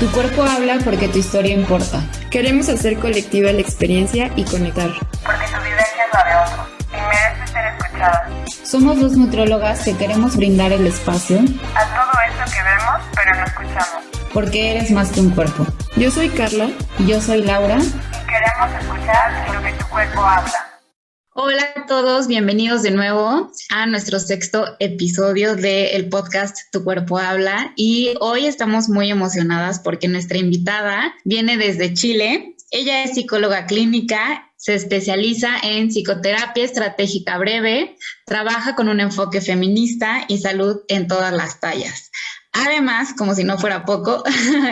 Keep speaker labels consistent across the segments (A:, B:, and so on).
A: Tu cuerpo habla porque tu historia importa.
B: Queremos hacer colectiva la experiencia y conectar.
C: Porque tu vivencia es la de otros y merece ser escuchada.
A: Somos dos nutriólogas que queremos brindar el espacio
C: a todo eso que vemos, pero no escuchamos.
A: Porque eres más que un cuerpo.
B: Yo soy Carla.
A: Y yo soy Laura.
C: Y queremos escuchar lo que tu cuerpo habla.
A: Hola a todos, bienvenidos de nuevo a nuestro sexto episodio del podcast Tu Cuerpo Habla. Y hoy estamos muy emocionadas porque nuestra invitada viene desde Chile. Ella es psicóloga clínica, se especializa en psicoterapia estratégica breve, trabaja con un enfoque feminista y salud en todas las tallas. Además, como si no fuera poco,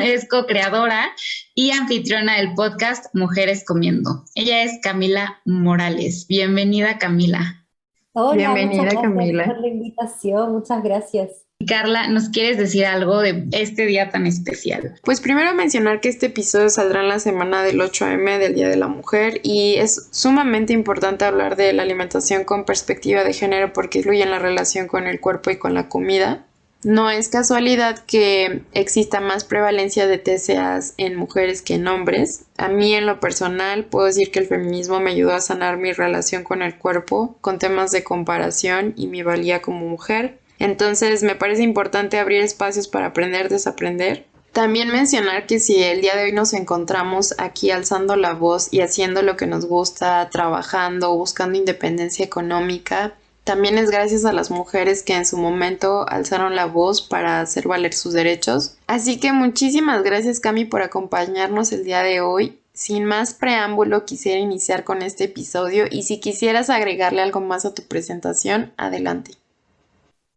A: es co-creadora y anfitriona del podcast Mujeres Comiendo. Ella es Camila Morales. Bienvenida, Camila.
D: Hola,
B: Bienvenida,
D: muchas gracias
B: Camila.
D: por la invitación, muchas gracias.
A: Carla, ¿nos quieres decir algo de este día tan especial?
B: Pues primero mencionar que este episodio saldrá en la semana del 8M del Día de la Mujer y es sumamente importante hablar de la alimentación con perspectiva de género porque influye en la relación con el cuerpo y con la comida. No es casualidad que exista más prevalencia de TCAs en mujeres que en hombres. A mí en lo personal puedo decir que el feminismo me ayudó a sanar mi relación con el cuerpo, con temas de comparación y mi valía como mujer. Entonces me parece importante abrir espacios para aprender, desaprender. También mencionar que si el día de hoy nos encontramos aquí alzando la voz y haciendo lo que nos gusta, trabajando, buscando independencia económica, también es gracias a las mujeres que en su momento alzaron la voz para hacer valer sus derechos. Así que muchísimas gracias, Cami, por acompañarnos el día de hoy. Sin más preámbulo, quisiera iniciar con este episodio y si quisieras agregarle algo más a tu presentación, adelante.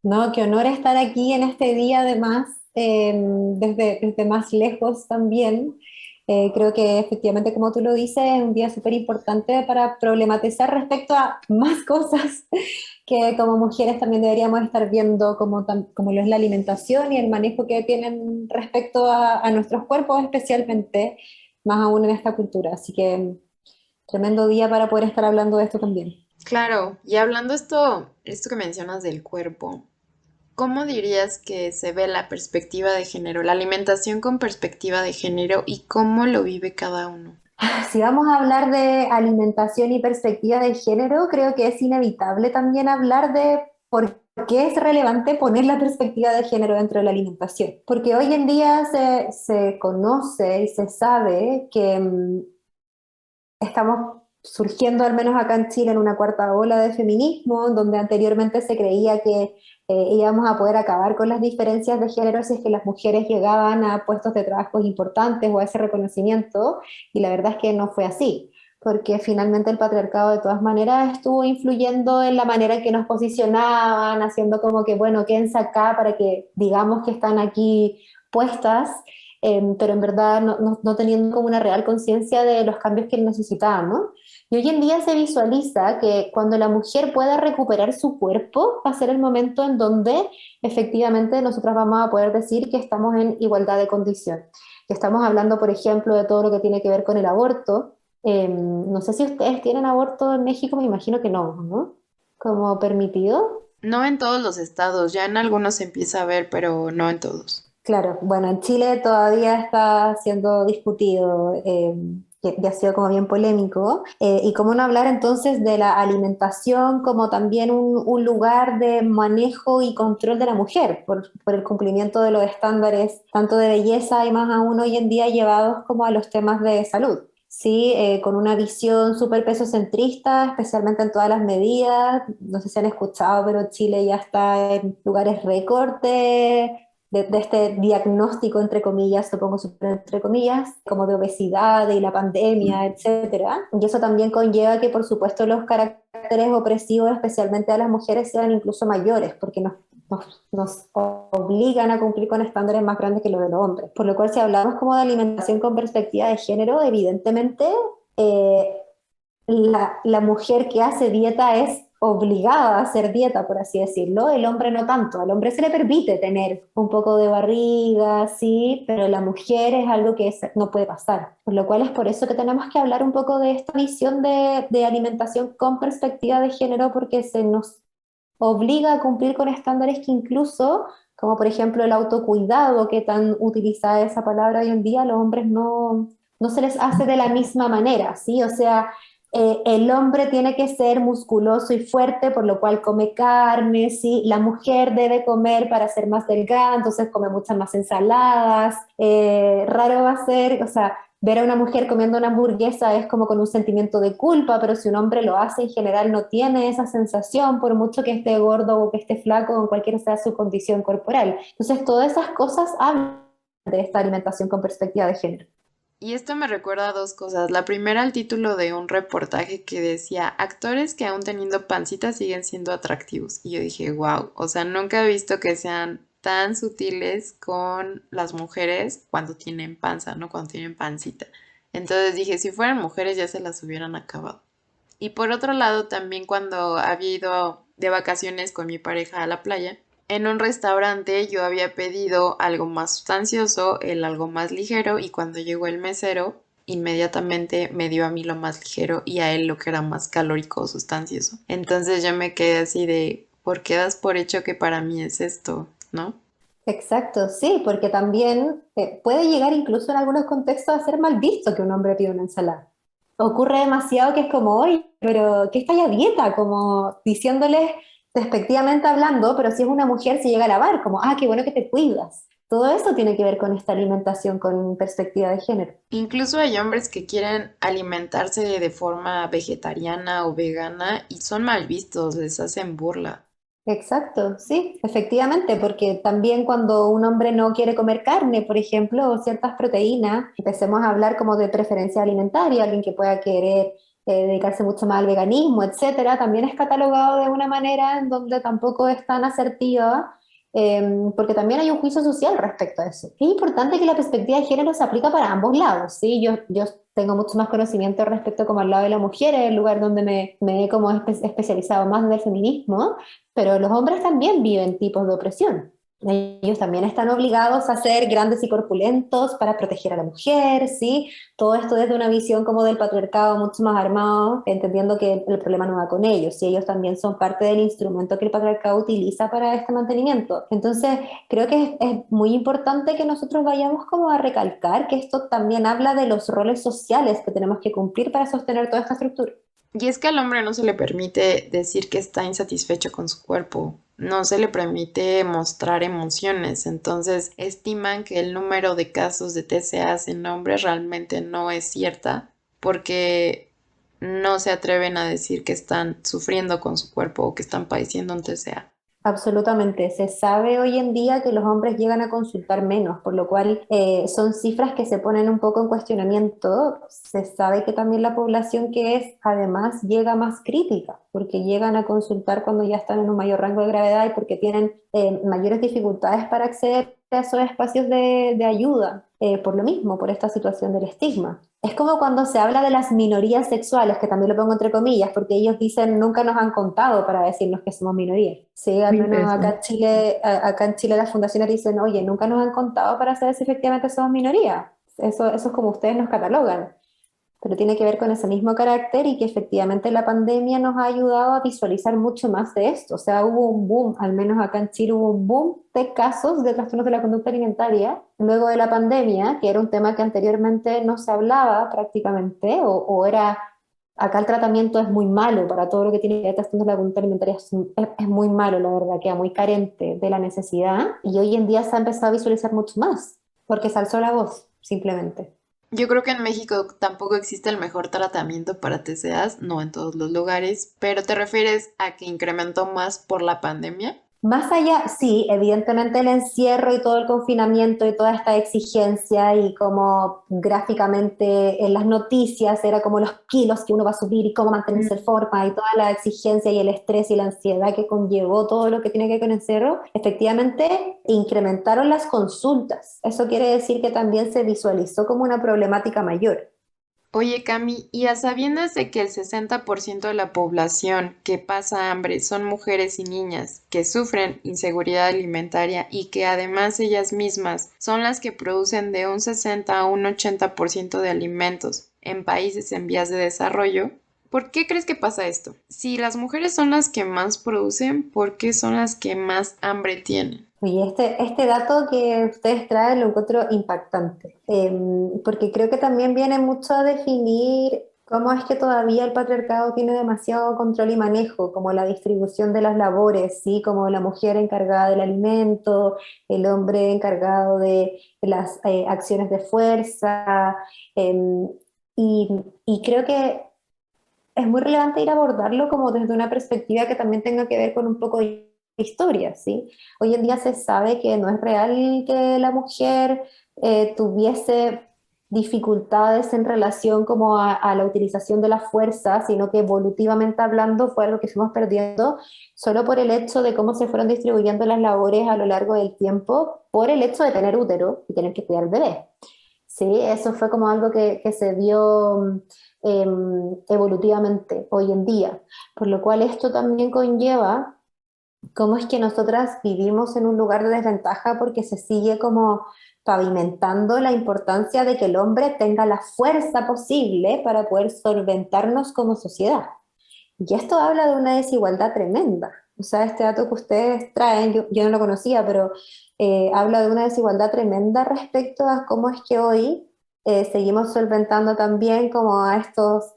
D: No, qué honor estar aquí en este día, además, desde más lejos también. Creo que efectivamente, como tú lo dices, es un día súper importante para problematizar respecto a más cosas que como mujeres también deberíamos estar viendo, como lo es la alimentación y el manejo que tienen respecto a nuestros cuerpos, especialmente, más aún en esta cultura. Así que tremendo día para poder estar hablando de esto también.
B: Claro, y hablando esto que mencionas del cuerpo, ¿cómo dirías que se ve la perspectiva de género, la alimentación con perspectiva de género y cómo lo vive cada uno?
D: Si vamos a hablar de alimentación y perspectiva de género, creo que es inevitable también hablar de por qué es relevante poner la perspectiva de género dentro de la alimentación. Porque hoy en día se conoce y se sabe que estamos surgiendo, al menos acá en Chile, en una cuarta ola de feminismo, donde anteriormente se creía que íbamos a poder acabar con las diferencias de género si es que las mujeres llegaban a puestos de trabajo importantes o a ese reconocimiento, y la verdad es que no fue así, porque finalmente el patriarcado de todas maneras estuvo influyendo en la manera en que nos posicionaban, haciendo como que, bueno, quédense acá para que digamos que están aquí puestas, pero en verdad no teniendo como una real conciencia de los cambios que necesitábamos. Y hoy en día se visualiza que cuando la mujer pueda recuperar su cuerpo, va a ser el momento en donde efectivamente nosotros vamos a poder decir que estamos en igualdad de condición. Que estamos hablando, por ejemplo, de todo lo que tiene que ver con el aborto. No sé si ustedes tienen aborto en México, me imagino que no, ¿no? Como permitido.
B: No en todos los estados, ya en algunos se empieza a ver, pero no en todos.
D: Claro, bueno, en Chile todavía está siendo discutido, que ha sido como bien polémico. Y cómo no hablar entonces de la alimentación como también un lugar de manejo y control de la mujer por el cumplimiento de los estándares, tanto de belleza y más aún hoy en día llevados como a los temas de salud. Sí, con una visión súper pesocentrista, especialmente en todas las medidas. No sé si han escuchado, pero Chile ya está en lugares récord de este diagnóstico, entre comillas, supongo super entre comillas, como de obesidad y la pandemia, etcétera. Y eso también conlleva que, por supuesto, los caracteres opresivos, especialmente a las mujeres, sean incluso mayores, porque nos obligan a cumplir con estándares más grandes que los de los hombres. Por lo cual, si hablamos como de alimentación con perspectiva de género, evidentemente la mujer que hace dieta es obligada a hacer dieta, por así decirlo. El hombre no tanto. Al hombre se le permite tener un poco de barriga, sí, pero la mujer es algo que no puede pasar. Por lo cual es por eso que tenemos que hablar un poco de esta visión de alimentación con perspectiva de género, porque se nos obliga a cumplir con estándares que incluso como por ejemplo el autocuidado, que tan utilizada esa palabra hoy en día, a los hombres no se les hace de la misma manera, ¿sí? O sea, el hombre tiene que ser musculoso y fuerte, por lo cual come carne, ¿sí? La mujer debe comer para ser más delgada, entonces come muchas más ensaladas. Raro va a ser, o sea, ver a una mujer comiendo una hamburguesa es como con un sentimiento de culpa, pero si un hombre lo hace en general no tiene esa sensación, por mucho que esté gordo o que esté flaco, o cualquiera sea su condición corporal. Entonces, todas esas cosas hablan de esta alimentación con perspectiva de género.
B: Y esto me recuerda a dos cosas. La primera, el título de un reportaje que decía, actores que aún teniendo pancita siguen siendo atractivos. Y yo dije, wow, o sea, nunca he visto que sean tan sutiles con las mujeres cuando tienen panza, ¿no? Cuando tienen pancita. Entonces dije, si fueran mujeres ya se las hubieran acabado. Y por otro lado, también cuando había ido de vacaciones con mi pareja a la playa, en un restaurante yo había pedido algo más sustancioso, él algo más ligero, y cuando llegó el mesero, inmediatamente me dio a mí lo más ligero y a él lo que era más calórico o sustancioso. Entonces yo me quedé así de, ¿por qué das por hecho que para mí es esto? ¿No?
D: Exacto, sí, porque también puede llegar incluso en algunos contextos a ser mal visto que un hombre pida una ensalada. Ocurre demasiado que es como, oye, pero ¿qué estáis a dieta? Como diciéndoles despectivamente hablando, pero si es una mujer se llega a lavar, como, ah, qué bueno que te cuidas. Todo eso tiene que ver con esta alimentación con perspectiva de género.
B: Incluso hay hombres que quieren alimentarse de forma vegetariana o vegana y son mal vistos, les hacen burla.
D: Exacto, sí, efectivamente, porque también cuando un hombre no quiere comer carne, por ejemplo, o ciertas proteínas, empecemos a hablar como de preferencia alimentaria, alguien que pueda querer dedicarse mucho más al veganismo, etcétera, también es catalogado de una manera en donde tampoco es tan asertiva, porque también hay un juicio social respecto a eso. Es importante que la perspectiva de género se aplica para ambos lados, ¿sí? Yo tengo mucho más conocimiento respecto como al lado de la mujer, es el lugar donde me he como especializado más del feminismo, pero los hombres también viven tipos de opresión. Ellos también están obligados a ser grandes y corpulentos para proteger a la mujer, ¿sí? Todo esto desde una visión como del patriarcado mucho más armado, entendiendo que el problema no va con ellos, y ellos también son parte del instrumento que el patriarcado utiliza para este mantenimiento. Entonces, creo que es muy importante que nosotros vayamos como a recalcar que esto también habla de los roles sociales que tenemos que cumplir para sostener toda esta estructura.
B: Y es que al hombre no se le permite decir que está insatisfecho con su cuerpo, no se le permite mostrar emociones, entonces estiman que el número de casos de TCAs en hombres realmente no es cierta porque no se atreven a decir que están sufriendo con su cuerpo o que están padeciendo un TCA.
D: Absolutamente. Se sabe hoy en día que los hombres llegan a consultar menos, por lo cual son cifras que se ponen un poco en cuestionamiento. Se sabe que también la población que es, además, llega más crítica, porque llegan a consultar cuando ya están en un mayor rango de gravedad y porque tienen mayores dificultades para acceder a esos espacios de ayuda, por lo mismo, por esta situación del estigma. Es como cuando se habla de las minorías sexuales, que también lo pongo entre comillas, porque ellos dicen nunca nos han contado para decirnos que somos minorías. Sí, al
A: Muy
D: menos acá
A: interesante.
D: en Chile, acá en Chile las fundaciones dicen, oye, nunca nos han contado para saber si efectivamente somos minoría. Eso es como ustedes nos catalogan, pero tiene que ver con ese mismo carácter y que efectivamente la pandemia nos ha ayudado a visualizar mucho más de esto. O sea, hubo un boom, al menos acá en Chile hubo un boom de casos de trastornos de la conducta alimentaria luego de la pandemia, que era un tema que anteriormente no se hablaba prácticamente, o era, acá el tratamiento es muy malo para todo lo que tiene que ver con trastornos de la conducta alimentaria, es muy malo, la verdad, queda muy carente de la necesidad y hoy en día se ha empezado a visualizar mucho más, porque se alzó la voz, simplemente.
B: Yo creo que en México tampoco existe el mejor tratamiento para TCAs, no en todos los lugares, pero ¿te refieres a que incrementó más por la pandemia?
D: Más allá, sí, evidentemente el encierro y todo el confinamiento y toda esta exigencia y como gráficamente en las noticias era como los kilos que uno va a subir y cómo mantenerse en forma y toda la exigencia y el estrés y la ansiedad que conllevó todo lo que tiene que ver con el encierro, efectivamente incrementaron las consultas. Eso quiere decir que también se visualizó como una problemática mayor.
B: Oye, Cami, y a sabiendas de que el 60% de la población que pasa hambre son mujeres y niñas que sufren inseguridad alimentaria y que además ellas mismas son las que producen de un 60 a un 80% de alimentos en países en vías de desarrollo, ¿Por qué crees que pasa esto? Si las mujeres son las que más producen, ¿por qué son las que más hambre tienen?
D: Oye, este dato que ustedes traen lo encuentro impactante, porque creo que también viene mucho a definir cómo es que todavía el patriarcado tiene demasiado control y manejo, como la distribución de las labores, ¿sí? Como la mujer encargada del alimento, el hombre encargado de las acciones de fuerza, em, y, y creo que es muy relevante ir a abordarlo como desde una perspectiva que también tenga que ver con un poco de historia, ¿sí? Hoy en día se sabe que no es real que la mujer tuviese dificultades en relación como a la utilización de la fuerza, sino que evolutivamente hablando fue algo que fuimos perdiendo solo por el hecho de cómo se fueron distribuyendo las labores a lo largo del tiempo, por el hecho de tener útero y tener que cuidar al bebé. Sí, eso fue como algo que se dio evolutivamente hoy en día, por lo cual esto también conlleva cómo es que nosotras vivimos en un lugar de desventaja porque se sigue como pavimentando la importancia de que el hombre tenga la fuerza posible para poder solventarnos como sociedad. Y esto habla de una desigualdad tremenda. O sea, este dato que ustedes traen, yo no lo conocía, pero habla de una desigualdad tremenda respecto a cómo es que hoy seguimos solventando también como a estos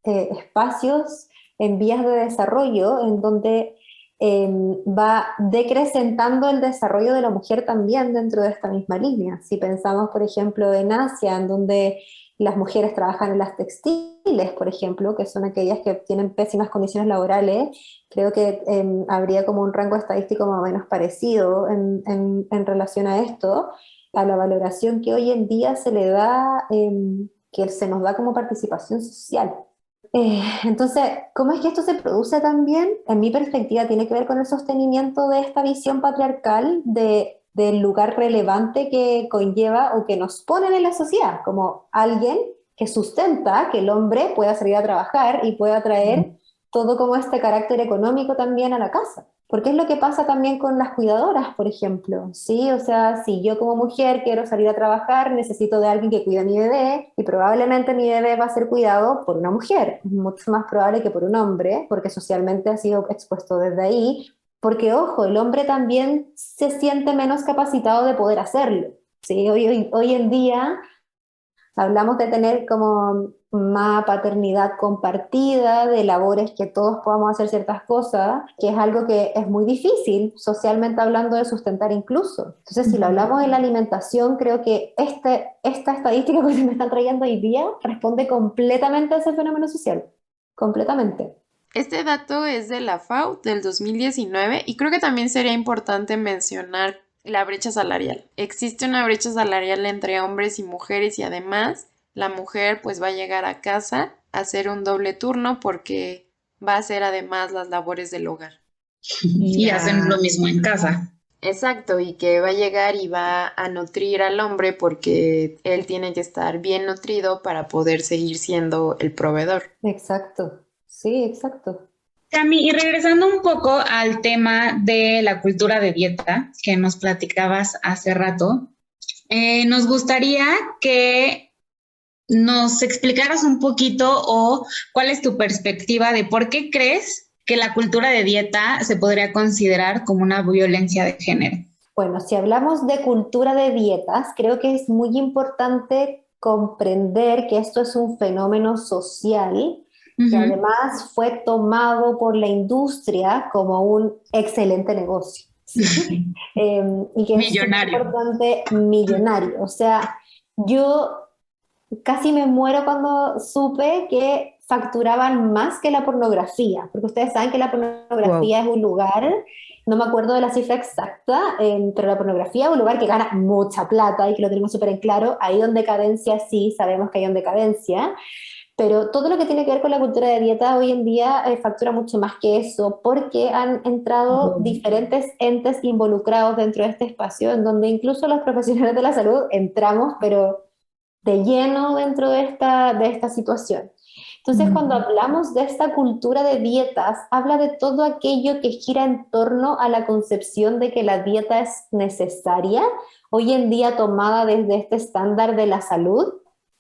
D: espacios en vías de desarrollo, en donde va decrecentando el desarrollo de la mujer también dentro de esta misma línea. Si pensamos, por ejemplo, en Asia, en donde las mujeres trabajan en las textiles, por ejemplo, que son aquellas que tienen pésimas condiciones laborales, creo que habría como un rango estadístico más o menos parecido en relación a esto, a la valoración que hoy en día se le da, que se nos da como participación social. Entonces, ¿cómo es que esto se produce también? En mi perspectiva, tiene que ver con el sostenimiento de esta visión patriarcal del lugar relevante que conlleva o que nos ponen en la sociedad, como alguien que sustenta que el hombre pueda salir a trabajar y pueda traer todo como este carácter económico también a la casa. Porque es lo que pasa también con las cuidadoras, por ejemplo, ¿sí? O sea, si yo como mujer quiero salir a trabajar, necesito de alguien que cuide a mi bebé y probablemente mi bebé va a ser cuidado por una mujer. Es mucho más probable que por un hombre, porque socialmente ha sido expuesto desde ahí. Porque, ojo, el hombre también se siente menos capacitado de poder hacerlo, ¿sí? Hoy en día hablamos de tener como más paternidad compartida, de labores que todos podamos hacer ciertas cosas, que es algo que es muy difícil socialmente hablando de sustentar incluso. Entonces, si lo hablamos de la alimentación, creo que esta estadística que se me están trayendo hoy día responde completamente a ese fenómeno social, completamente.
B: Este dato es de la FAO del 2019 y creo que también sería importante mencionar la brecha salarial. Existe una brecha salarial entre hombres y mujeres y además la mujer pues va a llegar a casa a hacer un doble turno porque va a hacer además las labores del hogar.
A: Y hacen lo mismo en casa.
B: Exacto, y que va a llegar y va a nutrir al hombre porque él tiene que estar bien nutrido para poder seguir siendo el proveedor.
D: Exacto, sí, exacto.
A: Cami, y regresando un poco al tema de la cultura de dieta que nos platicabas hace rato, nos gustaría que nos explicaras un poquito o cuál es tu perspectiva de por qué crees que la cultura de dieta se podría considerar como una violencia de género.
D: Bueno, si hablamos de cultura de dietas, creo que es muy importante comprender que esto es un fenómeno social que además fue tomado por la industria como un excelente negocio. ¿Sí? Y que es súper importante, millonario. O sea, yo casi me muero cuando supe que facturaban más que la pornografía, porque ustedes saben que la pornografía es un lugar, no me acuerdo de la cifra exacta, pero la pornografía es un lugar que gana mucha plata y que lo tenemos súper en claro. Ahí donde decadencia, sí, sabemos que hay donde decadencia, pero todo lo que tiene que ver con la cultura de dieta hoy en día factura mucho más que eso, porque han entrado diferentes entes involucrados dentro de este espacio, en donde incluso los profesionales de la salud entramos, pero de lleno dentro de esta situación. Entonces, cuando hablamos de esta cultura de dietas, habla de todo aquello que gira en torno a la concepción de que la dieta es necesaria, hoy en día tomada desde este estándar de la salud,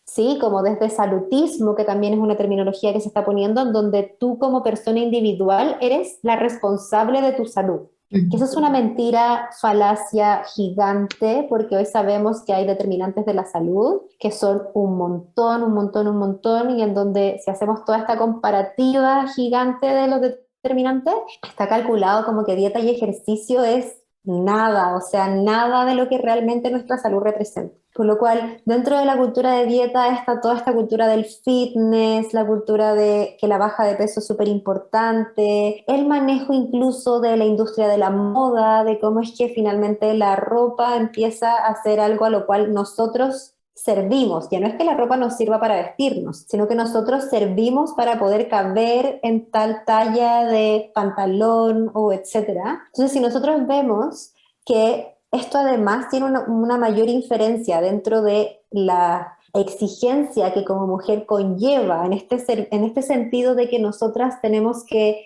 D: Sí, como desde salutismo, que también es una terminología que se está poniendo, en donde tú como persona individual eres la responsable de tu salud. Que eso es una mentira, falacia gigante, porque hoy sabemos que hay determinantes de la salud que son un montón, un montón, un montón, y en donde si hacemos toda esta comparativa gigante de los determinantes, está calculado como que dieta y ejercicio es nada, o sea, nada de lo que realmente nuestra salud representa. Por lo cual, dentro de la cultura de dieta está toda esta cultura del fitness, la cultura de que la baja de peso es súper importante, el manejo incluso de la industria de la moda, de cómo es que finalmente la ropa empieza a ser algo a lo cual nosotros servimos. Ya no es que la ropa nos sirva para vestirnos, sino que nosotros servimos para poder caber en tal talla de pantalón o etcétera. Entonces, si nosotros vemos que esto además tiene una mayor inferencia dentro de la exigencia que como mujer conlleva en este sentido de que nosotras tenemos que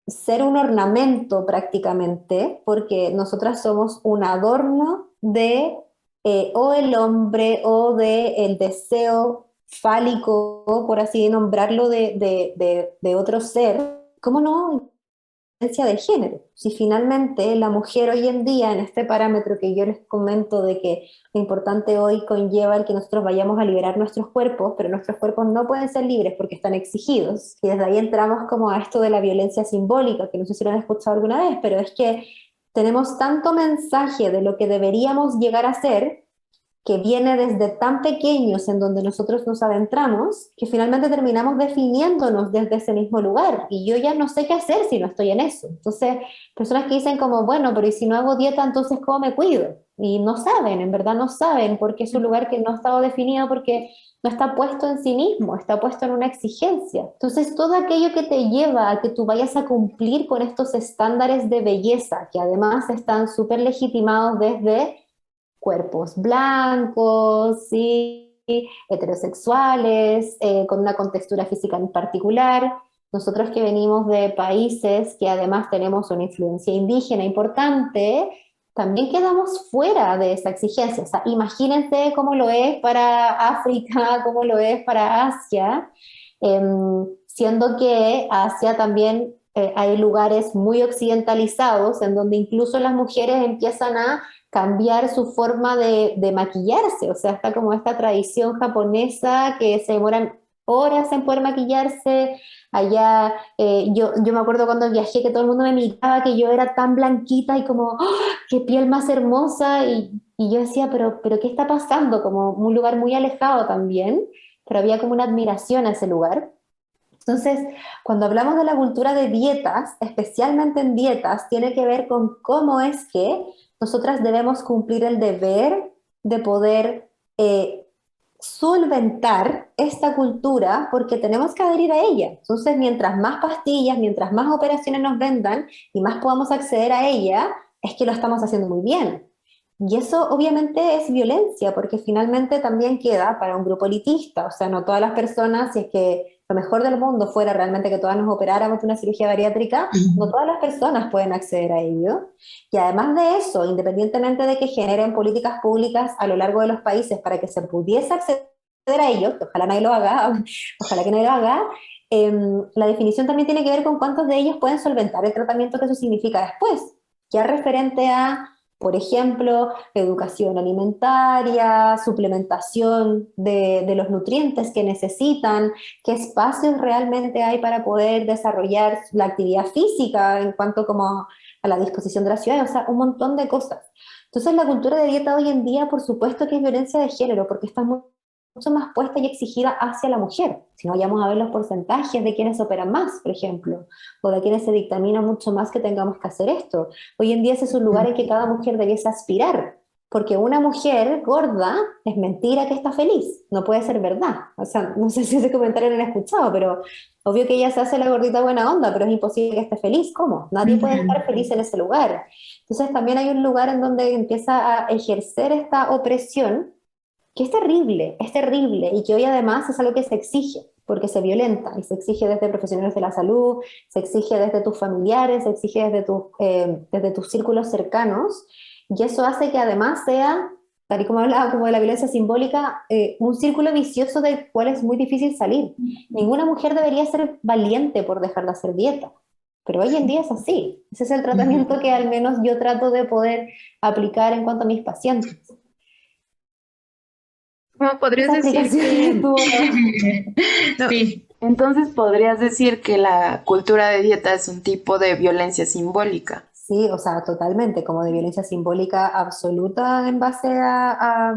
D: ser un ornamento prácticamente, porque nosotras somos un adorno de o el hombre o de el deseo fálico, por así nombrarlo, de otro ser. ¿Cómo no? De género. Si finalmente la mujer hoy en día, en este parámetro que yo les comento de que lo importante hoy conlleva el que nosotros vayamos a liberar nuestros cuerpos, pero nuestros cuerpos no pueden ser libres porque están exigidos. Y desde ahí entramos como a esto de la violencia simbólica, que no sé si lo han escuchado alguna vez, pero es que tenemos tanto mensaje de lo que deberíamos llegar a ser, que viene desde tan pequeños en donde nosotros nos adentramos, que finalmente terminamos definiéndonos desde ese mismo lugar. Y yo ya no sé qué hacer si no estoy en eso. Entonces, personas que dicen como, bueno, pero ¿y si no hago dieta, entonces cómo me cuido? Y no saben, en verdad no saben, porque es un lugar que no ha estado definido, porque no está puesto en sí mismo, está puesto en una exigencia. Entonces, todo aquello que te lleva a que tú vayas a cumplir con estos estándares de belleza, que además están súper legitimados desde cuerpos blancos, ¿sí? Heterosexuales, con una contextura física en particular. Nosotros que venimos de países que además tenemos una influencia indígena importante, también quedamos fuera de esa exigencia. O sea, imagínense cómo lo es para África, cómo lo es para Asia, siendo que Asia también hay lugares muy occidentalizados en donde incluso las mujeres empiezan a cambiar su forma de maquillarse, o sea, está como esta tradición japonesa que se demoran horas en poder maquillarse. Allá, yo me acuerdo cuando viajé que todo el mundo me miraba que yo era tan blanquita y como, ¡oh, qué piel más hermosa! Y yo decía, pero ¿qué está pasando? Como un lugar muy alejado también, pero había como una admiración a ese lugar. Entonces, cuando hablamos de la cultura de dietas, especialmente en dietas, tiene que ver con cómo es que nosotras debemos cumplir el deber de poder solventar esta cultura porque tenemos que adherir a ella. Entonces, mientras más pastillas, mientras más operaciones nos vendan y más podamos acceder a ella, es que lo estamos haciendo muy bien. Y eso obviamente es violencia, porque finalmente también queda para un grupo elitista, o sea, no todas las personas, si es que lo mejor del mundo fuera realmente que todas nos operáramos de una cirugía bariátrica, no todas las personas pueden acceder a ello. Y además de eso, independientemente de que generen políticas públicas a lo largo de los países para que se pudiese acceder a ello, que ojalá nadie lo haga, ojalá que nadie lo haga, la definición también tiene que ver con cuántos de ellos pueden solventar el tratamiento que eso significa después, ya referente a, por ejemplo, educación alimentaria, suplementación de los nutrientes que necesitan, qué espacios realmente hay para poder desarrollar la actividad física en cuanto como a la disposición de la ciudad, o sea, un montón de cosas. Entonces la cultura de dieta hoy en día, por supuesto que es violencia de género, porque está mucho más puesta y exigida hacia la mujer. Si no, vayamos a ver los porcentajes de quienes operan más, por ejemplo, o de quienes se dictamina mucho más que tengamos que hacer esto. Hoy en día ese es un lugar en que cada mujer debiese aspirar, porque una mujer gorda es mentira que está feliz, no puede ser verdad. O sea, no sé si ese comentario lo han escuchado, pero obvio que ella se hace la gordita buena onda, pero es imposible que esté feliz. ¿Cómo? Nadie puede estar feliz en ese lugar. Entonces también hay un lugar en donde empieza a ejercer esta opresión que es terrible, y que hoy además es algo que se exige, porque se violenta, y se exige desde profesionales de la salud, se exige desde tus familiares, se exige desde tus círculos cercanos, y eso hace que además sea tal y como hablaba como de la violencia simbólica, un círculo vicioso del cual es muy difícil salir. Ninguna mujer debería ser valiente por dejar de hacer dieta, pero hoy en día es así. Ese es el tratamiento que al menos yo trato de poder aplicar en cuanto a mis pacientes.
B: ¿Cómo podrías
D: Esa
B: decir
D: explicación
B: que...
D: estuvo-
B: No,
A: Sí,
B: entonces podrías decir que la cultura de dieta es un tipo de violencia simbólica.
D: Sí, o sea, totalmente, como de violencia simbólica absoluta en base a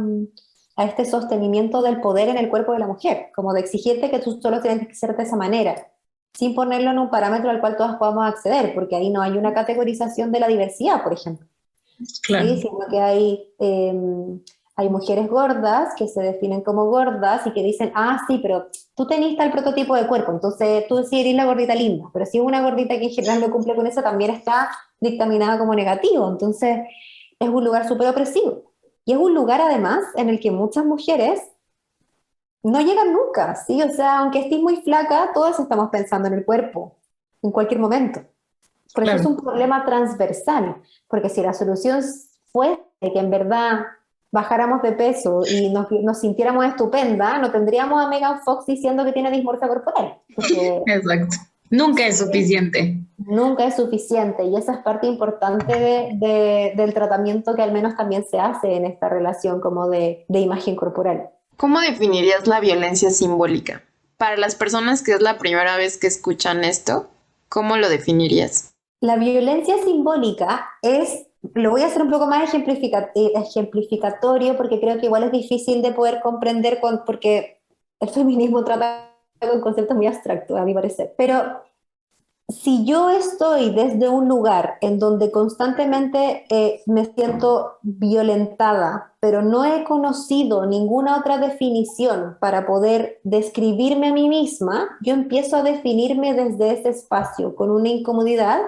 D: este sostenimiento del poder en el cuerpo de la mujer, como de exigirte que tú solo tienes que ser de esa manera, sin ponerlo en un parámetro al cual todas podamos acceder, porque ahí no hay una categorización de la diversidad, por ejemplo.
A: claro.
D: Sí, sino que hay mujeres gordas que se definen como gordas y que dicen, ah, sí, pero tú tenés tal prototipo de cuerpo, entonces tú sí eres la gordita linda, pero si es una gordita que en general no cumple con eso, también está dictaminada como negativo, entonces es un lugar súper opresivo. Y es un lugar además en el que muchas mujeres no llegan nunca, ¿sí? O sea, aunque estés muy flaca, todas estamos pensando en el cuerpo, en cualquier momento. Por eso es
A: Claro.
D: un problema transversal, porque si la solución fuese que en verdad bajáramos de peso y nos sintiéramos estupenda, no tendríamos a Megan Fox diciendo que tiene dismorfia corporal, porque
A: Exacto. Nunca es suficiente.
D: nunca es suficiente y esa es parte importante del tratamiento que al menos también se hace en esta relación como de imagen corporal.
B: ¿Cómo definirías la violencia simbólica? Para las personas que es la primera vez que escuchan esto, ¿cómo lo definirías?
D: La violencia simbólica es, lo voy a hacer un poco más ejemplificatorio porque creo que igual es difícil de poder comprender porque el feminismo trata con conceptos muy abstractos, a mi parecer. Pero si yo estoy desde un lugar en donde constantemente me siento violentada, pero no he conocido ninguna otra definición para poder describirme a mí misma, yo empiezo a definirme desde ese espacio con una incomodidad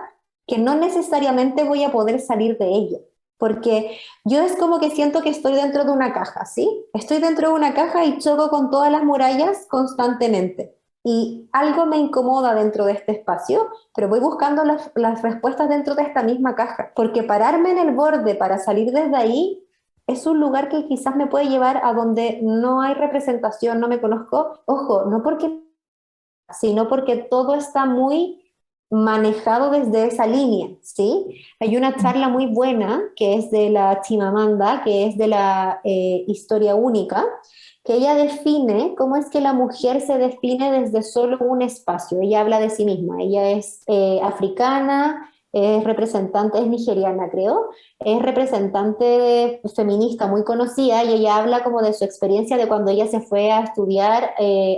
D: que no necesariamente voy a poder salir de ella. Porque yo es como que siento que estoy dentro de una caja, ¿sí? Estoy dentro de una caja y choco con todas las murallas constantemente. Y algo me incomoda dentro de este espacio, pero voy buscando las respuestas dentro de esta misma caja, porque pararme en el borde para salir desde ahí es un lugar que quizás me puede llevar a donde no hay representación, no me conozco, ojo, no porque, sino porque todo está muy manejado desde esa línea, ¿sí? Hay una charla muy buena que es de la Chimamanda, que es de la historia única, que ella define cómo es que la mujer se define desde solo un espacio. Ella habla de sí misma. Ella es africana, es representante, es nigeriana, creo, es representante feminista muy conocida y ella habla como de su experiencia de cuando ella se fue a estudiar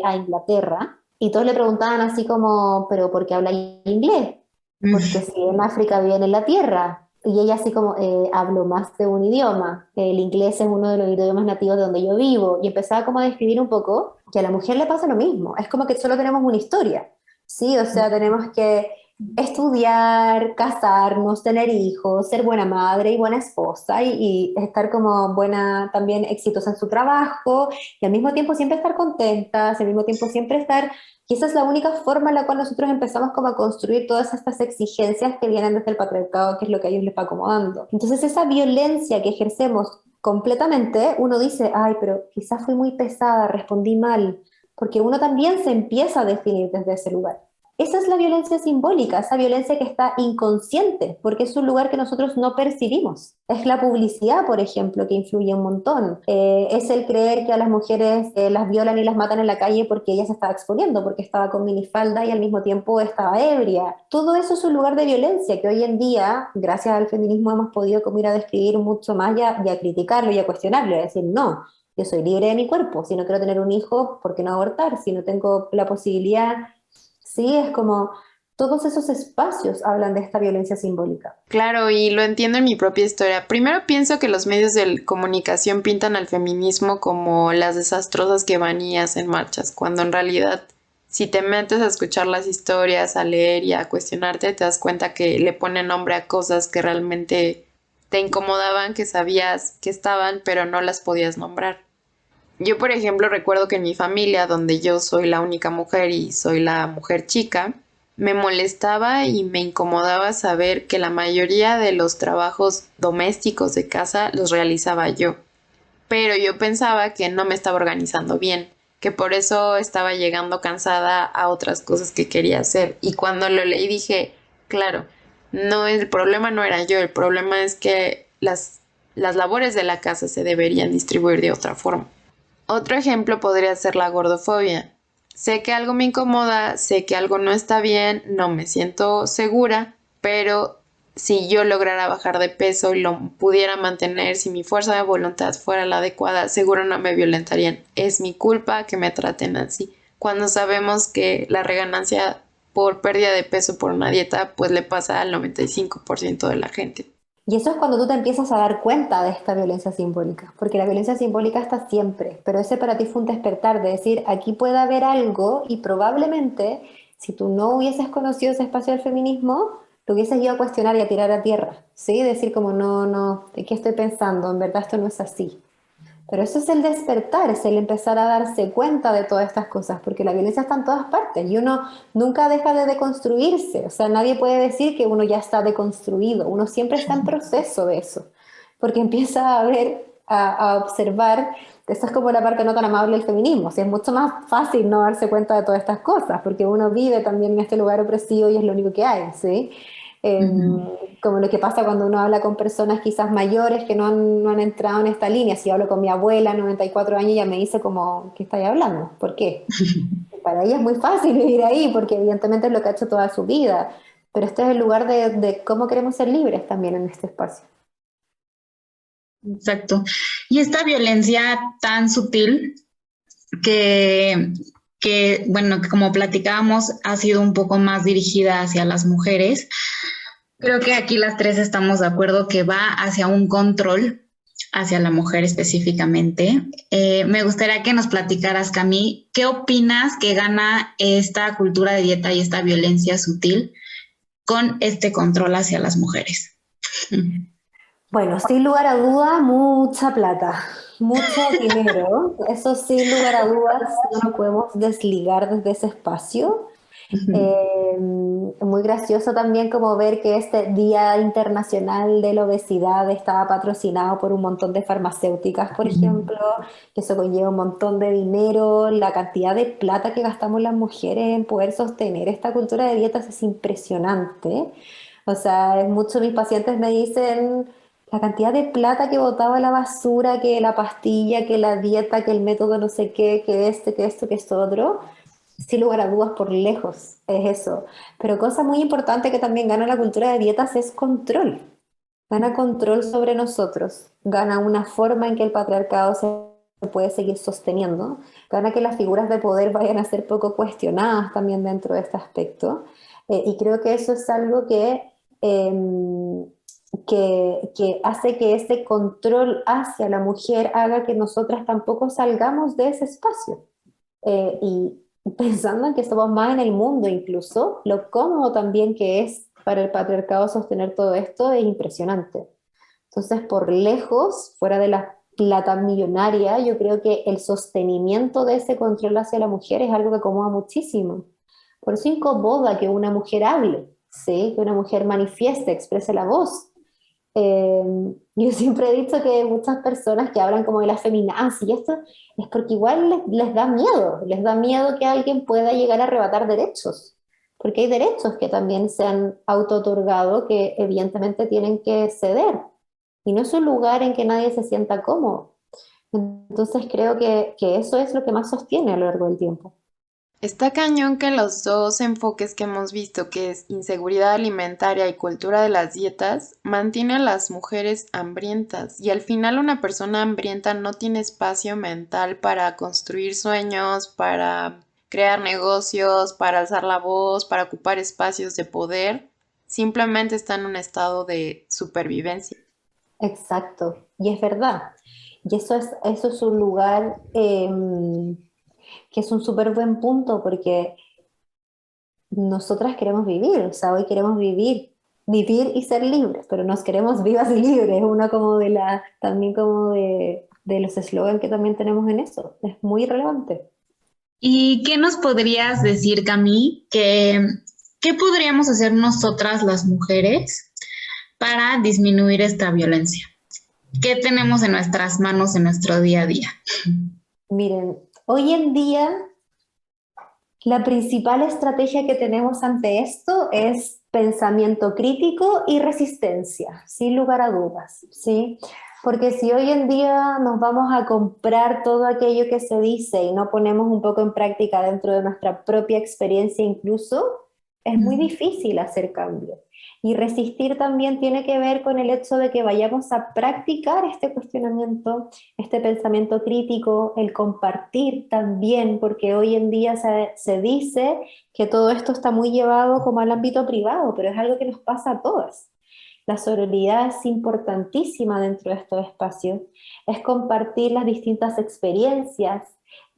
D: a Inglaterra. Y todos le preguntaban así como, ¿pero por qué habla inglés? Porque si en África viene en la tierra. Y ella así como, hablo más de un idioma. El inglés es uno de los idiomas nativos de donde yo vivo. Y empezaba como a describir un poco que a la mujer le pasa lo mismo. Es como que solo tenemos una historia. Sí, o sea, tenemos que estudiar, casarnos, tener hijos, ser buena madre y buena esposa y estar como buena, también exitosa en su trabajo y al mismo tiempo siempre estar contentas, al mismo tiempo siempre estar. Y esa es la única forma en la cual nosotros empezamos como a construir todas estas exigencias que vienen desde el patriarcado, que es lo que a ellos les va acomodando. Entonces esa violencia que ejercemos completamente, uno dice, ay, pero quizás fui muy pesada, respondí mal, porque uno también se empieza a definir desde ese lugar. Esa es la violencia simbólica, esa violencia que está inconsciente, porque es un lugar que nosotros no percibimos. Es la publicidad, por ejemplo, que influye un montón. Es el creer que a las mujeres las violan y las matan en la calle porque ella se estaba exponiendo, porque estaba con minifalda y al mismo tiempo estaba ebria. Todo eso es un lugar de violencia que hoy en día, gracias al feminismo, hemos podido como ir a describir mucho más y a criticarlo y a cuestionarlo, y a decir, no, yo soy libre de mi cuerpo, si no quiero tener un hijo, ¿por qué no abortar? Si no tengo la posibilidad. Sí, es como todos esos espacios hablan de esta violencia simbólica.
B: Claro, y lo entiendo en mi propia historia. Primero pienso que los medios de comunicación pintan al feminismo como las desastrosas que van y hacen marchas, cuando en realidad si te metes a escuchar las historias, a leer y a cuestionarte, te das cuenta que le ponen nombre a cosas que realmente te incomodaban, que sabías que estaban, pero no las podías nombrar. Yo, por ejemplo, recuerdo que en mi familia, donde yo soy la única mujer y soy la mujer chica, me molestaba y me incomodaba saber que la mayoría de los trabajos domésticos de casa los realizaba yo. pero yo pensaba que no me estaba organizando bien, que por eso estaba llegando cansada a otras cosas que quería hacer. Y cuando lo leí dije, claro, no, el problema no era yo, el problema es que las labores de la casa se deberían distribuir de otra forma. Otro ejemplo podría ser la gordofobia. Sé que algo me incomoda, sé que algo no está bien, no me siento segura, pero si yo lograra bajar de peso y lo pudiera mantener, si mi fuerza de voluntad fuera la adecuada, seguro no me violentarían. Es mi culpa que me traten así. Cuando sabemos que la reganancia por pérdida de peso por una dieta, pues le pasa al 95% de la gente.
D: Y eso es cuando tú te empiezas a dar cuenta de esta violencia simbólica, porque la violencia simbólica está siempre, pero ese para ti fue un despertar de decir, aquí puede haber algo y probablemente si tú no hubieses conocido ese espacio del feminismo, lo hubieses ido a cuestionar y a tirar a tierra, ¿sí? Decir como, no, ¿de qué estoy pensando? En verdad esto no es así. Pero eso es el despertar, es el empezar a darse cuenta de todas estas cosas, porque la violencia está en todas partes y uno nunca deja de deconstruirse, o sea, nadie puede decir que uno ya está deconstruido, uno siempre está en proceso de eso, porque empieza a ver, a observar, esa es como la parte no tan amable del feminismo, o sea, es mucho más fácil no darse cuenta de todas estas cosas, porque uno vive también en este lugar opresivo y es lo único que hay, ¿sí? Como lo que pasa cuando uno habla con personas quizás mayores que no han entrado en esta línea. Si yo hablo con mi abuela, 94 años, ella me dice como, ¿qué estáis hablando? ¿Por qué? Para ella es muy fácil vivir ahí, porque evidentemente es lo que ha hecho toda su vida, pero este es el lugar de cómo queremos ser libres también en este espacio.
A: Exacto. Y esta violencia tan sutil que, bueno, que como platicábamos, ha sido un poco más dirigida hacia las mujeres. Creo que aquí las tres estamos de acuerdo que va hacia un control hacia la mujer específicamente. Me gustaría que nos platicaras, Cami, ¿qué opinas que gana esta cultura de dieta y esta violencia sutil con este control hacia las mujeres?
D: Bueno, sin lugar a duda, mucha plata, mucho dinero. Eso sin lugar a dudas no nos podemos desligar desde ese espacio. Muy gracioso también como ver que este Día Internacional de la Obesidad estaba patrocinado por un montón de farmacéuticas, por ejemplo, que eso conlleva un montón de dinero, la cantidad de plata que gastamos las mujeres en poder sostener esta cultura de dietas es impresionante. O sea, muchos de mis pacientes me dicen la cantidad de plata que botaba a la basura, que la pastilla, que la dieta, que el método no sé qué, que que esto, que esto otro. Sin lugar a dudas, por lejos, es eso. Pero cosa muy importante que también gana la cultura de dietas es control. Gana control sobre nosotros. Gana una forma en que el patriarcado se puede seguir sosteniendo. Gana que las figuras de poder vayan a ser poco cuestionadas también dentro de este aspecto. Y creo que eso es algo que hace que ese control hacia la mujer haga que nosotras tampoco salgamos de ese espacio. Y pensando en que somos más en el mundo incluso, lo cómodo también que es para el patriarcado sostener todo esto es impresionante. Entonces, por lejos, fuera de la plata millonaria, yo creo que el sostenimiento de ese control hacia la mujer es algo que acomoda muchísimo. Por eso incomoda que una mujer hable, ¿sí? Que una mujer manifieste, exprese la voz. Yo siempre he dicho que muchas personas que hablan como de la feminazi y esto es porque igual les da miedo que alguien pueda llegar a arrebatar derechos, porque hay derechos que también se han auto-otorgado que evidentemente tienen que ceder y no es un lugar en que nadie se sienta cómodo. Entonces creo que eso es lo que más sostiene a lo largo del tiempo.
B: Está cañón que los dos enfoques que hemos visto, que es inseguridad alimentaria y cultura de las dietas, mantiene a las mujeres hambrientas y al final una persona hambrienta no tiene espacio mental para construir sueños, para crear negocios, para alzar la voz, para ocupar espacios de poder, simplemente está en un estado de supervivencia.
D: Exacto, y es verdad. Y eso es un lugar que es un súper buen punto porque nosotras queremos vivir, o sea, hoy queremos vivir y ser libres, pero nos queremos vivas y libres, una como también como de los eslogans que también tenemos en eso, es muy relevante.
A: ¿Y qué nos podrías decir, Cami, qué podríamos hacer nosotras las mujeres para disminuir esta violencia? ¿qué tenemos en nuestras manos en nuestro día a día?
D: Miren, hoy en día la principal estrategia que tenemos ante esto es pensamiento crítico y resistencia, sin lugar a dudas, ¿sí? Porque si hoy en día nos vamos a comprar todo aquello que se dice y no ponemos un poco en práctica dentro de nuestra propia experiencia incluso, es muy difícil hacer cambio. Y resistir también tiene que ver con el hecho de que vayamos a practicar este cuestionamiento, este pensamiento crítico, el compartir también, porque hoy en día se dice que todo esto está muy llevado como al ámbito privado, pero es algo que nos pasa a todas. La sororidad es importantísima dentro de estos espacios, es compartir las distintas experiencias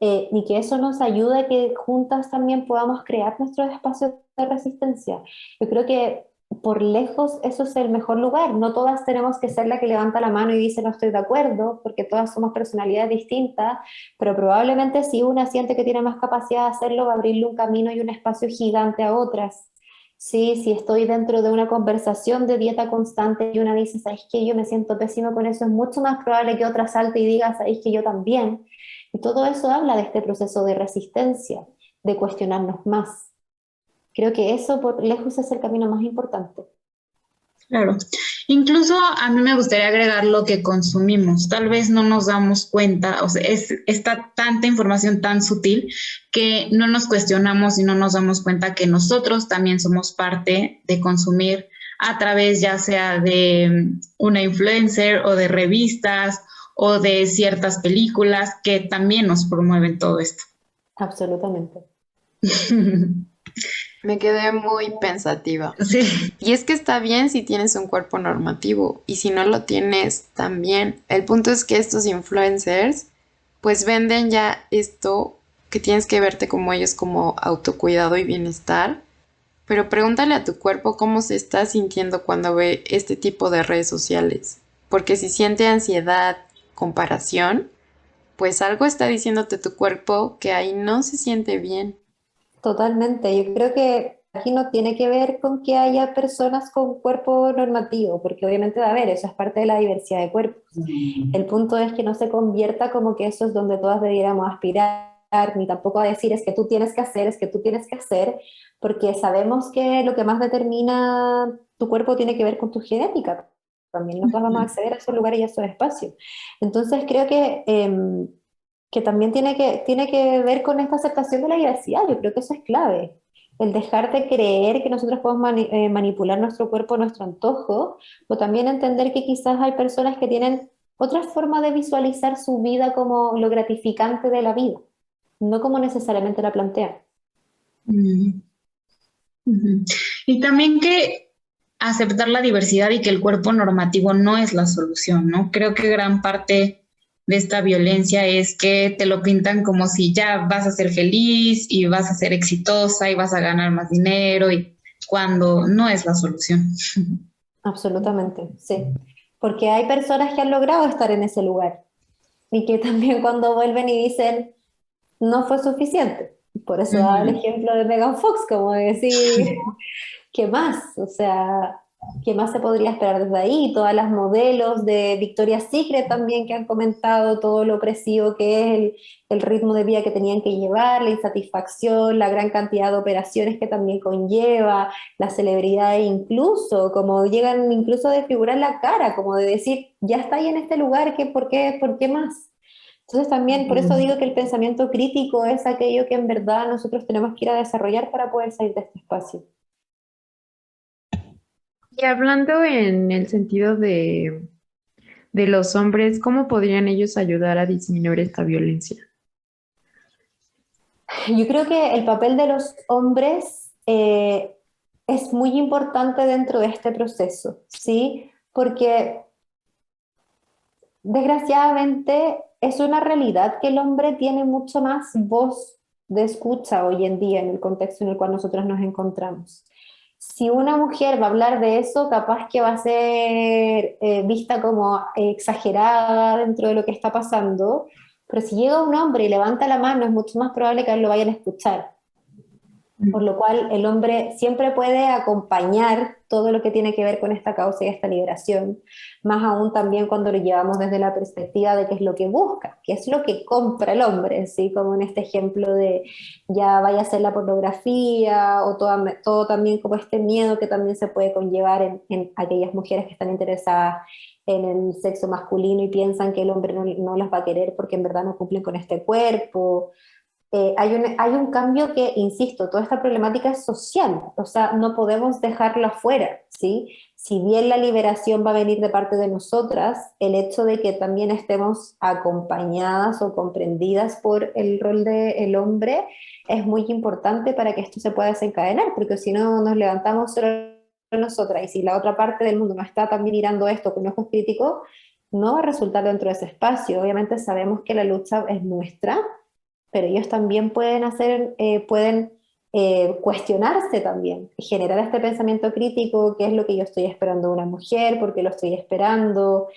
D: y que eso nos ayude a que juntas también podamos crear nuestros espacios de resistencia. Yo creo que por lejos eso es el mejor lugar. No todas tenemos que ser la que levanta la mano y dice no estoy de acuerdo, porque todas somos personalidades distintas, pero probablemente si una siente que tiene más capacidad de hacerlo, va a abrirle un camino y un espacio gigante a otras. Sí, si estoy dentro de una conversación de dieta constante y una dice, ¿sabéis que yo me siento pésimo con eso? Es mucho más probable que otra salte y diga, ¿sabéis que yo también? Y todo eso habla de este proceso de resistencia, de cuestionarnos más. Creo que eso por lejos es el camino más importante.
A: Claro. Incluso a mí me gustaría agregar lo que consumimos. Tal vez no nos damos cuenta, o sea, está tanta información tan sutil que no nos cuestionamos y no nos damos cuenta que nosotros también somos parte de consumir a través ya sea de una influencer o de revistas o de ciertas películas que también nos promueven todo esto.
D: Absolutamente.
B: Me quedé muy pensativa.
A: Sí.
B: Y es que está bien si tienes un cuerpo normativo y si no lo tienes también. El punto es que estos influencers pues venden ya esto que tienes que verte como ellos como autocuidado y bienestar. Pero pregúntale a tu cuerpo cómo se está sintiendo cuando ve este tipo de redes sociales. Porque si siente ansiedad, comparación, pues algo está diciéndote tu cuerpo que ahí no se siente bien.
D: Totalmente. Yo creo que aquí no tiene que ver con que haya personas con cuerpo normativo, porque obviamente va a haber, eso es parte de la diversidad de cuerpos. El punto es que no se convierta como que eso es donde todas debiéramos aspirar, ni tampoco a decir es que tú tienes que hacer, es que tú tienes que hacer, porque sabemos que lo que más determina tu cuerpo tiene que ver con tu genética. También no todas vamos a acceder a esos lugares y a esos espacios. Entonces creo que también tiene que ver con esta aceptación de la diversidad. Yo creo que eso es clave. El dejar de creer que nosotros podemos manipular nuestro cuerpo a nuestro antojo, o también entender que quizás hay personas que tienen otra forma de visualizar su vida como lo gratificante de la vida, no como necesariamente la plantean.
A: Mm. Ujú. Y también que aceptar la diversidad y que el cuerpo normativo no es la solución, ¿no? Creo que gran parte de esta violencia es que te lo pintan como si ya vas a ser feliz y vas a ser exitosa y vas a ganar más dinero y cuando no es la solución.
D: Absolutamente, sí. Porque hay personas que han logrado estar en ese lugar y que también cuando vuelven y dicen, no fue suficiente. Por eso daba el ejemplo de Megan Fox, como decir, ¿qué más? O sea, ¿qué más se podría esperar desde ahí? Todas las modelos de Victoria's Secret también que han comentado todo lo opresivo que es el ritmo de vida que tenían que llevar, la insatisfacción, la gran cantidad de operaciones que también conlleva, las celebridades incluso, como llegan incluso a desfigurar la cara, como de decir, ya está ahí en este lugar, por qué más? Entonces también, por eso digo que el pensamiento crítico es aquello que en verdad nosotros tenemos que ir a desarrollar para poder salir de este espacio.
B: Y hablando en el sentido de los hombres, ¿cómo podrían ellos ayudar a disminuir esta violencia?
D: Yo creo que el papel de los hombres es muy importante dentro de este proceso, ¿sí? Porque desgraciadamente es una realidad que el hombre tiene mucho más voz de escucha hoy en día en el contexto en el cual nosotros nos encontramos. Si una mujer va a hablar de eso, capaz que va a ser vista como exagerada dentro de lo que está pasando, pero si llega un hombre y levanta la mano, es mucho más probable que a él lo vayan a escuchar. por lo cual el hombre siempre puede acompañar todo lo que tiene que ver con esta causa y esta liberación, más aún también cuando lo llevamos desde la perspectiva de qué es lo que busca, qué es lo que compra el hombre, ¿sí? Como en este ejemplo de ya vaya a ser la pornografía o todo también como este miedo que también se puede conllevar en aquellas mujeres que están interesadas en el sexo masculino y piensan que el hombre no las va a querer porque en verdad no cumplen con este cuerpo. Hay un cambio que, insisto, toda esta problemática es social, o sea, no podemos dejarla fuera, ¿sí? Si bien la liberación va a venir de parte de nosotras, el hecho de que también estemos acompañadas o comprendidas por el rol del hombre es muy importante para que esto se pueda desencadenar, porque si no nos levantamos solo nosotras y si la otra parte del mundo no está también mirando esto con ojos críticos, no va a resultar dentro de ese espacio. Obviamente sabemos que la lucha es nuestra, pero ellos también pueden cuestionarse también, generar este pensamiento crítico, qué es lo que yo estoy esperando de una mujer, por qué lo estoy esperando.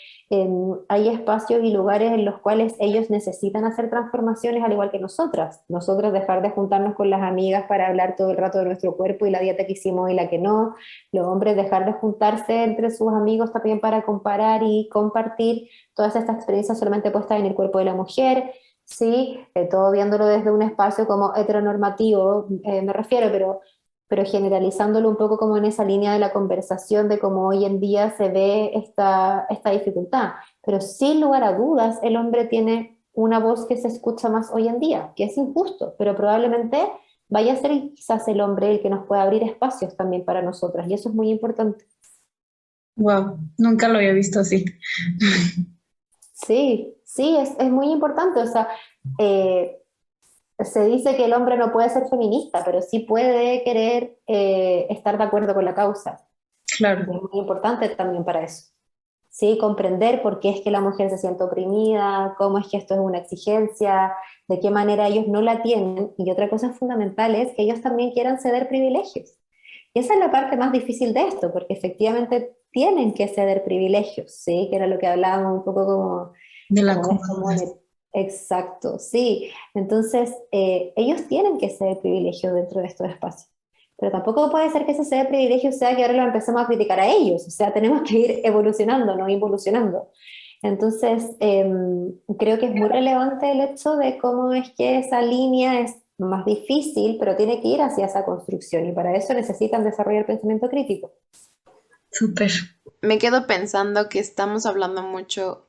D: Hay espacios y lugares en los cuales ellos necesitan hacer transformaciones al igual que nosotras. Nosotros dejar de juntarnos con las amigas para hablar todo el rato de nuestro cuerpo y la dieta que hicimos y la que no. Los hombres dejar de juntarse entre sus amigos también para comparar y compartir todas estas experiencias solamente puestas en el cuerpo de la mujer. Sí, todo viéndolo desde un espacio como heteronormativo, me refiero, pero generalizándolo un poco como en esa línea de la conversación de cómo hoy en día se ve esta dificultad. Pero sin lugar a dudas, el hombre tiene una voz que se escucha más hoy en día, que es injusto, pero probablemente vaya a ser quizás el hombre el que nos pueda abrir espacios también para nosotras, y eso es muy importante.
A: Wow, nunca lo había visto así.
D: Sí, sí, es muy importante. O sea, se dice que el hombre no puede ser feminista, pero sí puede querer estar de acuerdo con la causa.
A: Claro.
D: Es muy importante también para eso. Sí, comprender por qué es que la mujer se siente oprimida, cómo es que esto es una exigencia, de qué manera ellos no la tienen. Y otra cosa fundamental es que ellos también quieran ceder privilegios. Y esa es la parte más difícil de esto, porque efectivamente tienen que ceder privilegios, ¿sí? Que era lo que hablábamos un poco
A: De la
D: como de esto exacto, sí. Entonces, ellos tienen que ceder privilegios dentro de estos espacios. Pero tampoco puede ser que ese ceder privilegio sea que ahora lo empecemos a criticar a ellos. O sea, tenemos que ir evolucionando, no involucionando. Entonces, creo que es muy relevante el hecho de cómo es que esa línea es más difícil, pero tiene que ir hacia esa construcción y para eso necesitan desarrollar pensamiento crítico.
A: Súper.
B: Me quedo pensando que estamos hablando mucho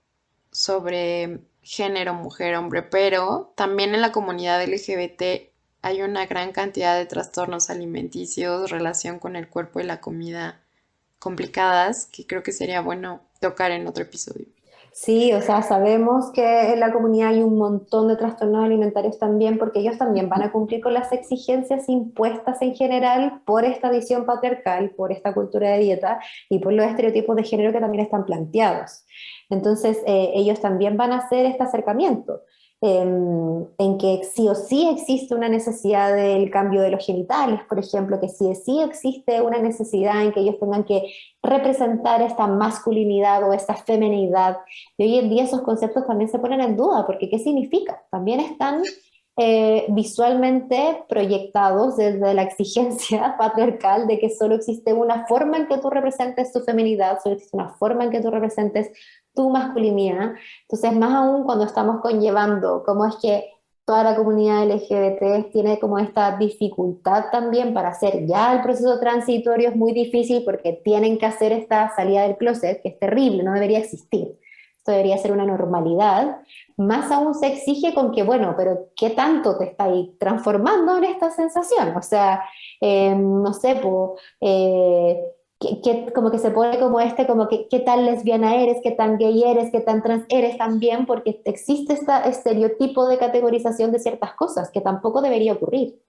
B: sobre género, mujer, hombre, pero también en la comunidad LGBT hay una gran cantidad de trastornos alimenticios, relación con el cuerpo y la comida complicadas, que creo que sería bueno tocar en otro episodio.
D: Sí, o sea, sabemos que en la comunidad hay un montón de trastornos alimentarios también, porque ellos también van a cumplir con las exigencias impuestas en general por esta visión patriarcal, por esta cultura de dieta y por los estereotipos de género que también están planteados. Entonces, ellos también van a hacer este acercamiento. En que sí o sí existe una necesidad del cambio de los genitales, por ejemplo, que sí o sí existe una necesidad en que ellos tengan que representar esta masculinidad o esta feminidad. Y hoy en día esos conceptos también se ponen en duda, porque ¿qué significa? También están visualmente proyectados desde la exigencia patriarcal de que solo existe una forma en que tú representes tu feminidad, solo existe una forma en que tú representes tu masculinidad. Entonces, más aún cuando estamos conllevando cómo es que toda la comunidad LGBT tiene como esta dificultad también para hacer ya el proceso transitorio, es muy difícil porque tienen que hacer esta salida del closet, que es terrible, no debería existir. Esto debería ser una normalidad. Más aún se exige con que, bueno, pero ¿qué tanto te está ahí transformando en esta sensación? O sea, no sé, como que se pone como como que qué tan lesbiana eres, qué tan gay eres, qué tan trans eres también, porque existe este estereotipo de categorización de ciertas cosas que tampoco debería ocurrir.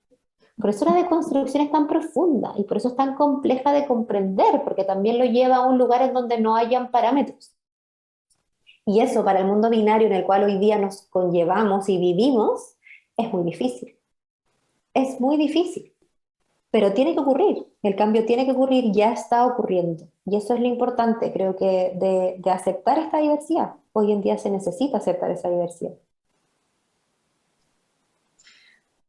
D: Por eso la deconstrucción es tan profunda y por eso es tan compleja de comprender, porque también lo lleva a un lugar en donde no hayan parámetros. Y eso para el mundo binario en el cual hoy día nos conllevamos y vivimos, es muy difícil. Es muy difícil. Pero tiene que ocurrir, el cambio tiene que ocurrir, ya está ocurriendo. Y eso es lo importante, creo que, de aceptar esta diversidad. Hoy en día se necesita aceptar esa diversidad.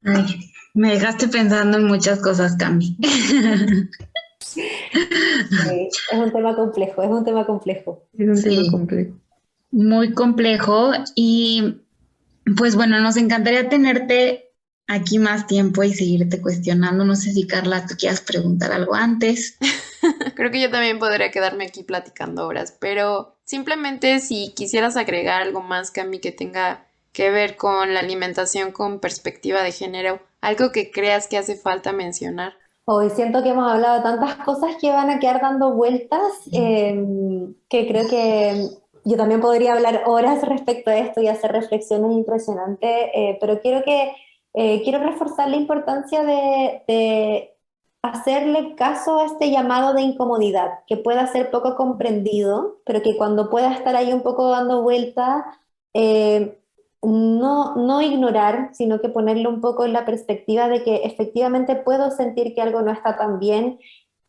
A: Ay, Me dejaste pensando en muchas cosas, Cami.
D: Sí, es un tema complejo, es un tema complejo.
B: Es un
A: Sí.
B: tema complejo.
A: Muy complejo y pues bueno, nos encantaría tenerte aquí más tiempo y seguirte cuestionando. No sé si Carla, tú quieras preguntar algo antes.
B: Creo que yo también podría quedarme aquí platicando horas, pero simplemente si quisieras agregar algo más, Cami, que tenga que ver con la alimentación con perspectiva de género, algo que creas que hace falta mencionar.
D: Hoy siento que hemos hablado de tantas cosas que van a quedar dando vueltas, que creo que yo también podría hablar horas respecto a esto y hacer reflexiones impresionantes, pero quiero reforzar la importancia de hacerle caso a este llamado de incomodidad, que pueda ser poco comprendido, pero que cuando pueda estar ahí un poco dando vueltas, eh, no ignorar, sino que ponerlo un poco en la perspectiva de que efectivamente puedo sentir que algo no está tan bien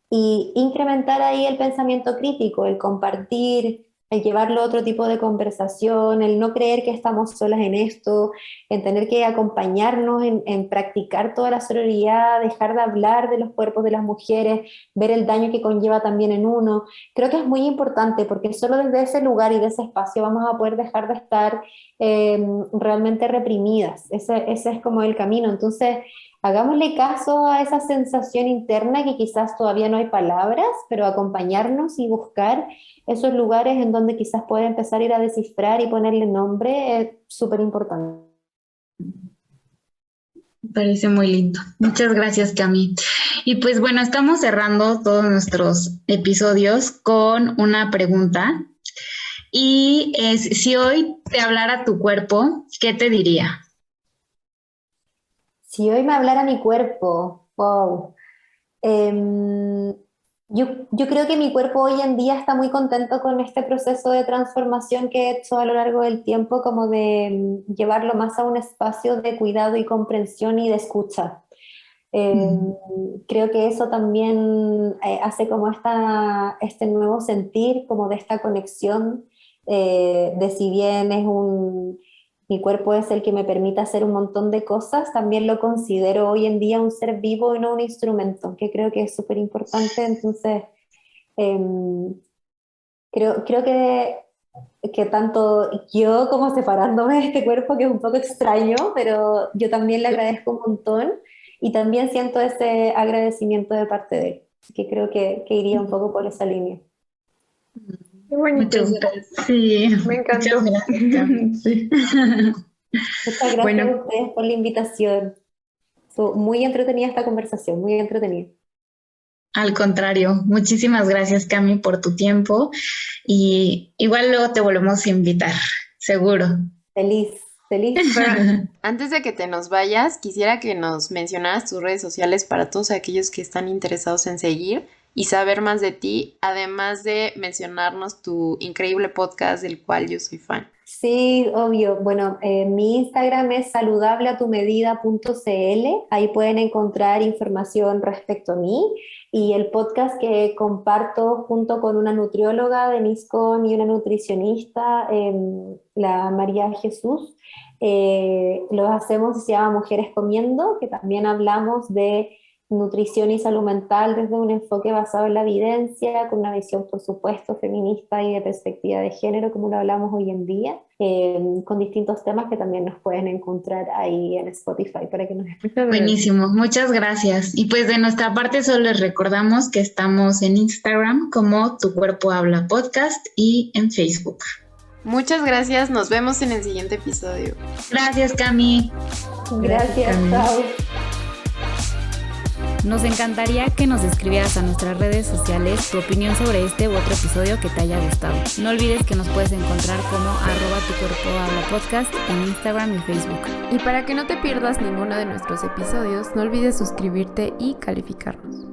D: y incrementar ahí el pensamiento crítico, el compartir, el llevarlo a otro tipo de conversación, el no creer que estamos solas en esto, en tener que acompañarnos, en practicar toda la sororidad, dejar de hablar de los cuerpos de las mujeres, ver el daño que conlleva también en uno. Creo que es muy importante porque solo desde ese lugar y de ese espacio vamos a poder dejar de estar realmente reprimidas. Ese es como el camino. Entonces, hagámosle caso a esa sensación interna que quizás todavía no hay palabras, pero acompañarnos y buscar esos lugares en donde quizás pueda empezar a ir a descifrar y ponerle nombre es súper importante.
A: Me parece muy lindo. Muchas gracias, Cami. Y pues bueno, estamos cerrando todos nuestros episodios con una pregunta. Y es, si hoy te hablara tu cuerpo, ¿qué te diría?
D: Si hoy me hablara mi cuerpo, wow. Yo creo que mi cuerpo hoy en día está muy contento con este proceso de transformación que he hecho a lo largo del tiempo, como de llevarlo más a un espacio de cuidado y comprensión y de escucha. Creo que eso también hace como este nuevo sentir, como de esta conexión, de si bien mi cuerpo es el que me permite hacer un montón de cosas, también lo considero hoy en día un ser vivo y no un instrumento, que creo que es súper importante. Entonces, creo que tanto yo como separándome de este cuerpo, que es un poco extraño, pero yo también le agradezco un montón y también siento ese agradecimiento de parte de él, que creo que iría un poco por esa línea.
B: Qué bonito.
A: Muchas gracias. Sí,
B: Me encantó.
A: muchas gracias, Cami.
B: Sí.
D: Muchas gracias
B: Bueno.
D: a ustedes por la invitación. Estuvo muy entretenida esta conversación, muy entretenida.
A: Al contrario, muchísimas gracias, Cami, por tu tiempo y igual luego te volvemos a invitar, seguro.
D: Feliz.
B: Pero antes de que te nos vayas, quisiera que nos mencionaras tus redes sociales para todos aquellos que están interesados en seguir y saber más de ti, además de mencionarnos tu increíble podcast del cual yo soy fan.
D: Sí, obvio. Bueno, mi Instagram es saludableatumedida.cl. Ahí pueden encontrar información respecto a mí y el podcast que comparto junto con una nutrióloga, Denise Con, y una nutricionista, la María Jesús. Lo hacemos, se llama Mujeres Comiendo, que también hablamos de nutrición y salud mental desde un enfoque basado en la evidencia, con una visión, por supuesto, feminista y de perspectiva de género, como lo hablamos hoy en día, con distintos temas que también nos pueden encontrar ahí en Spotify para que nos escuchen.
A: Buenísimo, muchas gracias. Y pues de nuestra parte solo les recordamos que estamos en Instagram como Tu Cuerpo Habla Podcast y en Facebook.
B: Muchas gracias, nos vemos en el siguiente episodio.
A: Gracias, Cami.
D: Gracias, chao.
E: Nos encantaría que nos escribieras a nuestras redes sociales tu opinión sobre este u otro episodio que te haya gustado. No olvides que nos puedes encontrar como @tucuerpohablapodcast en Instagram y Facebook.
F: Y para que no te pierdas ninguno de nuestros episodios, no olvides suscribirte y calificarnos.